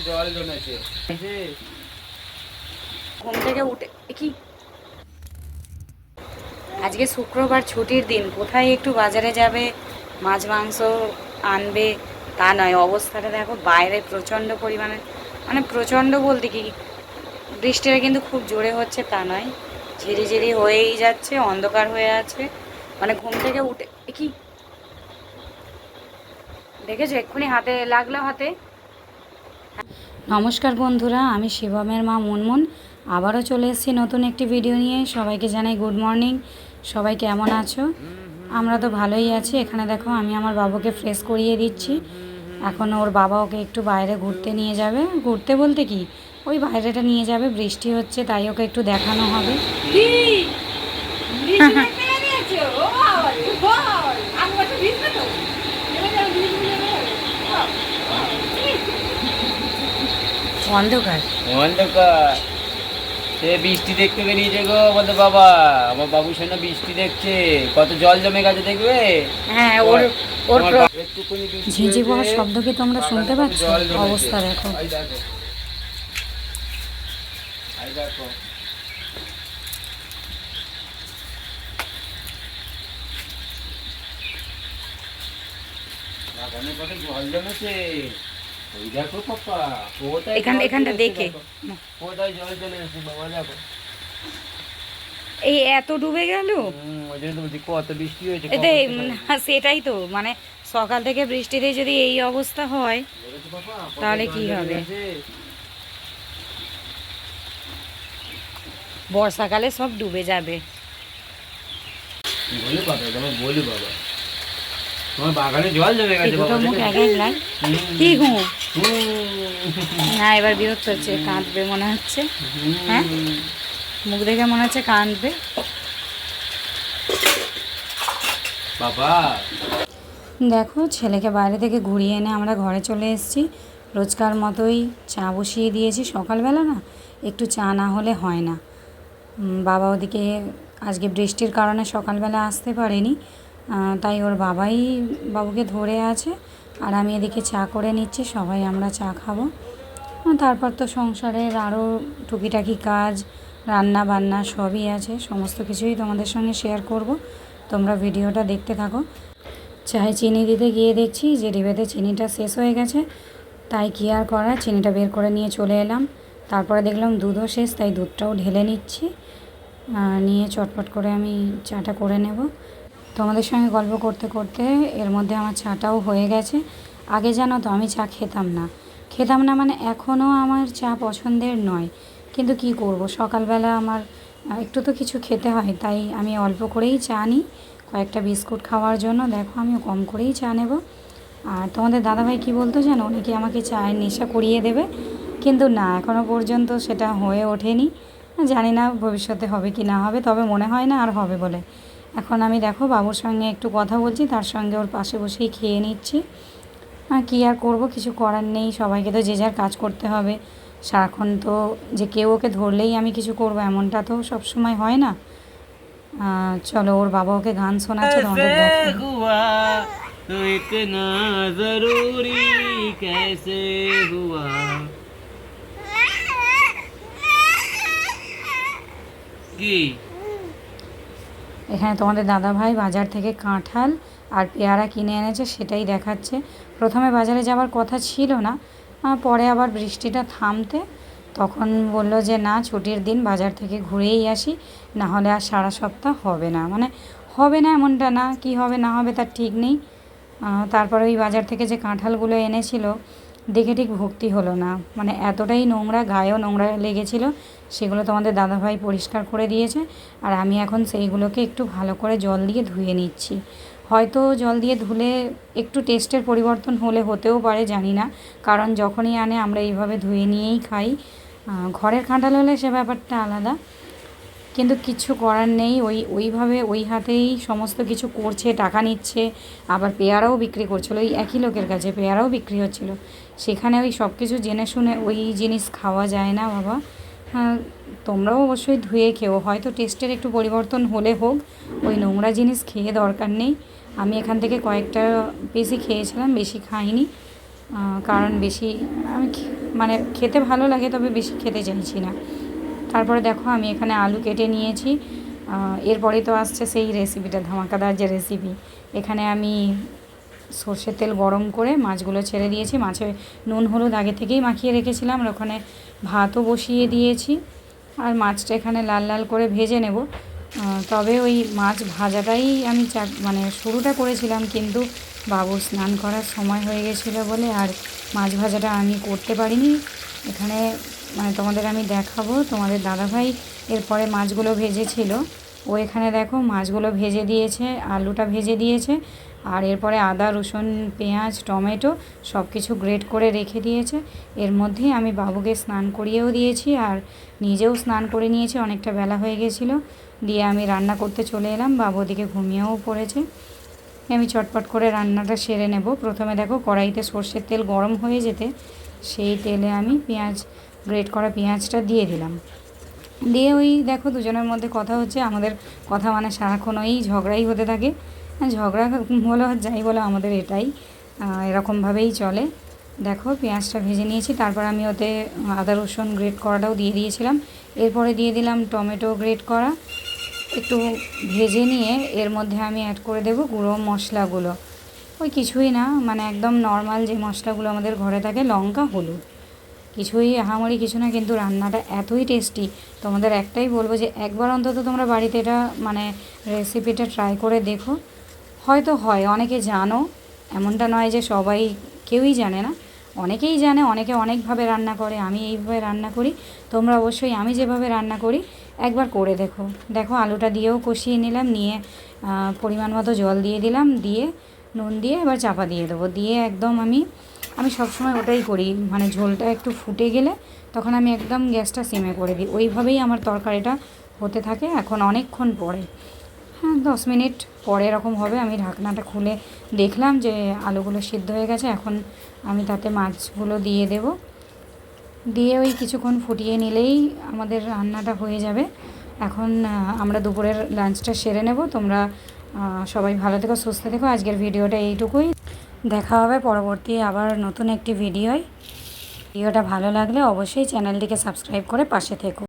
জল জমেছে। ঘুম থেকে উঠে কি আজকে শুক্রবার ছুটির দিন, কোথায় একটু বাজারে যাবে, মাছ মাংস আনবে তা নয়। অবস্থাটা দেখো, বাইরে প্রচণ্ড পরিমাণে, মানে প্রচণ্ড বলতে কি, বৃষ্টিটা কিন্তু খুব জোরে হচ্ছে তা নয়, ঝিরিঝিরি হয়েই যাচ্ছে, অন্ধকার হয়ে আছে। মানে ঘুম থেকে উঠে কি দেখেছো, এক্ষুনি হাতে লাগলো হাতে। নমস্কার বন্ধুরা, আমি শিবমের মা মুনমুন আবারও চলে এসেছি নতুন একটি ভিডিও নিয়ে। সবাইকে জানাই গুড মর্নিং। সবাই কেমন আছো? আমরা তো ভালোই আছি। এখানে দেখো, আমি আমার বাবুকে ফ্রেশ করিয়ে দিচ্ছি। এখন ওর বাবা ওকে একটু বাইরে ঘুরতে নিয়ে যাবে। ঘুরতে বলতে কি, ওই বাইরেটা নিয়ে যাবে, বৃষ্টি হচ্ছে তাই ওকে একটু দেখানো হবে। অন্ধকার অন্ধকার, সে বৃষ্টি দেখতে বেরিয়েছে গো। বলতে বাবা, আমার বাবুর সঙ্গে বৃষ্টি দেখছে, কত জল জমে গেছে দেখবে। হ্যাঁ, ওর ওর একটুখানি বৃষ্টি ঝিঁঝি হয়েছে, পোহার শব্দ কি তোমরা শুনতে বাগানে কত পাচ্ছ? জল জমেছে। অবস্থা দেখো। এই দেখো, এই দেখো। বাগানে কত জল জমেছে, ওই দেখো পাপা, কোথায় এখানটা দেখে কোথায় জল চলে এসেছে বাবা, দেখো। এই এত ডুবে গেল। ওই জন্য তো বলছি, কত বৃষ্টি হয়েছে। এতে না, সেটাই তো, মানে সকাল থেকে বৃষ্টিতে যদি এই অবস্থা হয় তাহলে কি হবে? বর্ষাকালে সব ডুবে যাবে। বলি বাবা, তোমার বলি বাবা, তোমার বাগানে জল জমে গেছে বাবা। মুখ এক এক লাগ কি ঘু না, এবার বিরক্ত হচ্ছে, কাঁদবে মনে হচ্ছে। হ্যাঁ, মুখ দেখে মনে হচ্ছে কাঁদবে বাবা। দেখো, ছেলেকে বাইরে থেকে ঘুরিয়ে এনে আমরা ঘরে চলে এসেছি। রোজকার মতোই চা বসিয়ে দিয়েছি। সকালবেলা না একটু চা না হলে হয় না। বাবা ওদিকে আজকে বৃষ্টির কারণে সকালবেলা আসতে পারেনি, তাই ওর বাবাই বাবুকে ধরে আছে, আর আমি এদিকে চা করে নিচ্ছি। সবাই আমরা চা খাবো। তারপর তো সংসারের আরও টুকিটাকি কাজ, রান্না বান্না সবই আছে। সমস্ত কিছুই তোমাদের সঙ্গে শেয়ার করব। তোমরা ভিডিওটা দেখতে থাকো। চায়ে চিনি দিতে গিয়ে দেখছি যে ডিবেতে চিনিটা শেষ হয়ে গেছে, তাই কি আর করার, চিনিটা বের করে নিয়ে চলে এলাম। তারপরে দেখলাম দুধও শেষ, তাই দুধটাও ঢেলে নিচ্ছি। নিয়ে চটপট করে আমি চাটা করে নেব। তোমাদের সঙ্গে গল্প করতে করতে এর মধ্যে আমার চাটাও হয়ে গেছে। আগে জানো তো, আমি চা খেতাম না, মানে এখনও আমার চা পছন্দের নয়, কিন্তু কি করব, সকালবেলা আমার একটু তো কিছু খেতে হয়, তাই আমি অল্প করেই চা নিই, কয়েকটা বিস্কুট খাওয়ার জন্য। দেখো, আমিও কম করেই চা নেব। আর তোমাদের দাদাভাই কি বলতো জানো, নাকি আমাকে চায়ের নেশা করিয়ে দেবে, কিন্তু না, এখনও পর্যন্ত সেটা হয়ে ওঠেনি। জানি না ভবিষ্যতে হবে কি না হবে, তবে মনে হয় না আর হবে বলে। এখন আমি দেখো বাবুর সঙ্গে একটু কথা বলছি, তার সঙ্গে ওর পাশে বসেই খেয়ে নিচ্ছি। কী আর করব, কিছু করার নেই, সবাইকে তো যে যার কাজ করতে হবে। সারাক্ষণ তো যে কেউ ওকে ধরলেই আমি কিছু করব এমনটা তো সবসময় হয় না। চলো, ওর বাবা ওকে গান শোনাচ্ছে, তোমাদের কি এখানে তোমাদের দাদাভাই বাজার থেকে কাঁঠাল আর পেয়ারা কিনে এনেছে, সেটাই দেখাচ্ছে। প্রথমে বাজারে যাওয়ার কথা ছিল না, পরে আবার বৃষ্টিটা থামতে তখন বলল যে না, ছুটির দিন বাজার থেকে ঘুরেই আসি, না হলে আর সারা সপ্তাহ হবে না। মানে হবে না এমনটা না, কি হবে না হবে তার ঠিক নেই। তারপরে ওই বাজার থেকে যে কাঁঠালগুলো এনেছিল দেখে ঠিক ভক্তি হলো না, মানে এতটাই নোংরা, গায়েও নোংরা লেগেছিল। সেগুলো তোমাদের দাদাভাই পরিষ্কার করে দিয়েছে, আর আমি এখন সেইগুলোকে একটু ভালো করে জল দিয়ে ধুয়ে নিচ্ছি। হয়তো জল দিয়ে ধুলে একটু টেস্টের পরিবর্তন হতেও পারে, জানি না, কারণ যখনই আনে আমরা এইভাবে ধুয়ে নিয়েই খাই। ঘরের কাঁঠাল হলে সে ব্যাপারটা আলাদা, কিন্তু কিছু করার নেই। ওইভাবে ওই হাতেই সমস্ত কিছু করছে, টাকা নিচ্ছে, আবার পেয়ারাও বিক্রি করছিলো ওই একই লোকের কাছে, পেয়ারাও বিক্রি হচ্ছিলো। সেখানে ওই সব কিছু জেনে শুনে ওই জিনিস খাওয়া যায় না বাবা। তোমরাও অবশ্যই ধুয়ে খেও, হয়তো টেস্টের একটু পরিবর্তন হলে হোক, ওই নোংরা জিনিস খেয়ে দরকার নেই। আমি এখান থেকে কয়েকটা পিসই খেয়েছিলাম, বেশি খাইনি, কারণ বেশি আমি মানে খেতে ভালো লাগে, তবে বেশি খেতে চাইছি না। তারপরে দেখো আমি এখানে আলু কেটে নিয়েছি। এরপরে তো আসছে সেই রেসিপিটা, ধামাকাদার যে রেসিপি। এখানে আমি সর্ষের তেল গরম করে মাছগুলো ছেড়ে দিয়েছি। মাছে নুন হলুদ আগে থেকেই মাখিয়ে রেখেছিলাম, আর ওখানে ভাতও বসিয়ে দিয়েছি। আর মাছটা এখানে লাল লাল করে ভেজে নেব। তবে ওই মাছ ভাজাটাই আমি মানে শুরুটা করেছিলাম, কিন্তু বাবুর স্নান করার সময় হয়ে গেছিলো বলে আর মাছ ভাজাটা আমি করতে পারিনি। এখানে মানে তোমাদের আমি দেখাবো, তোমাদের দাদাভাই এরপরে মাছগুলো ভেজেছিল। ও এখানে দেখো মাছগুলো ভেজে দিয়েছে, আলুটা ভেজে দিয়েছে, আর এরপরে আদা রসুন পেঁয়াজ টমেটো সব কিছু গ্রেট করে রেখে দিয়েছে। এর মধ্যেই আমি বাবুকে স্নান করিয়েও দিয়েছি আর নিজেও স্নান করে নিয়েছি, অনেকটা বেলা হয়ে গেছিলো। দিয়ে আমি রান্না করতে চলে এলাম, বাবু ওদিকে ঘুমিয়েও পড়েছে। আমি চটপট করে রান্নাটা সেরে নেব। প্রথমে দেখো কড়াইতে সর্ষের তেল গরম হয়ে যেতে সেই তেলে আমি গ্রেট করা পেঁয়াজটা দিয়ে দিলাম। দিয়ে ওই দেখো দুজনের মধ্যে কথা হচ্ছে, আমাদের কথা মানে সারাক্ষণ ওই ঝগড়াই হতে থাকে। ঝগড়া বলো যাই বলো, আমাদের এটাই এরকমভাবেই চলে। দেখো পেঁয়াজটা ভেজে নিয়েছি, তারপর আমি ওতে আদা রসুন গ্রেট করাটাও দিয়ে দিয়েছিলাম। এরপরে দিয়ে দিলাম টমেটো গ্রেট করা। একটু ভেজে নিয়ে এর মধ্যে আমি অ্যাড করে দেবো গুঁড়ো মশলাগুলো। ওই কিছুই না, মানে একদম নর্মাল যে মশলাগুলো আমাদের ঘরে থাকে, লঙ্কা হলুদ, কিছুই আহামরি কিছু না, কিন্তু রান্নাটা এতই টেস্টি। তোমাদের একটাই বলবো যে একবার অন্তত তোমরা বাড়িতে এটা মানে রেসিপিটা ট্রাই করে দেখো। হয়তো হয় অনেকে জানো, এমনটা নয় যে সবাই কেউই জানে না, অনেকেই জানে, অনেকে অনেকভাবে রান্না করে। আমি এইভাবে রান্না করি, তোমরা অবশ্যই আমি যেভাবে রান্না করি একবার করে দেখো। দেখো আলুটা দিয়েও কষিয়ে নিলাম, নিয়ে পরিমাণ মতো জল দিয়ে দিলাম, দিয়ে নুন দিয়ে এবার চাপা দিয়ে দেবো। দিয়ে একদম আমি সবসময় ওটাই করি, মানে ঝোলটা একটু ফুটে গেলে তখন আমি একদম গ্যাসটা সিমে করে দিই। ওইভাবেই আমার তরকারিটা হতে থাকে। এখন অনেকক্ষণ পরে, 10 মিনিট পরে এরকম হবে, আমি ঢাকনাটা খুলে দেখলাম যে আলুগুলো সিদ্ধ হয়ে গেছে। এখন আমি তাতে মাছগুলো দিয়ে দেব, দিয়ে ওই কিছুক্ষণ ফুটিয়ে নিলেই আমাদের রান্নাটা হয়ে যাবে। এখন আমরা দুপুরের লাঞ্চটা সেরে নেব। তোমরা সবাই ভালো থেকো, সুস্থ থেকো। আজকের ভিডিওটা এইটুকুই, দেখা হবে পরবর্তী আবার নতুন একটি ভিডিওয়। ভিডিওটা ভালো লাগলে অবশ্যই চ্যানেলটিকে সাবস্ক্রাইব করে পাশে থেকো।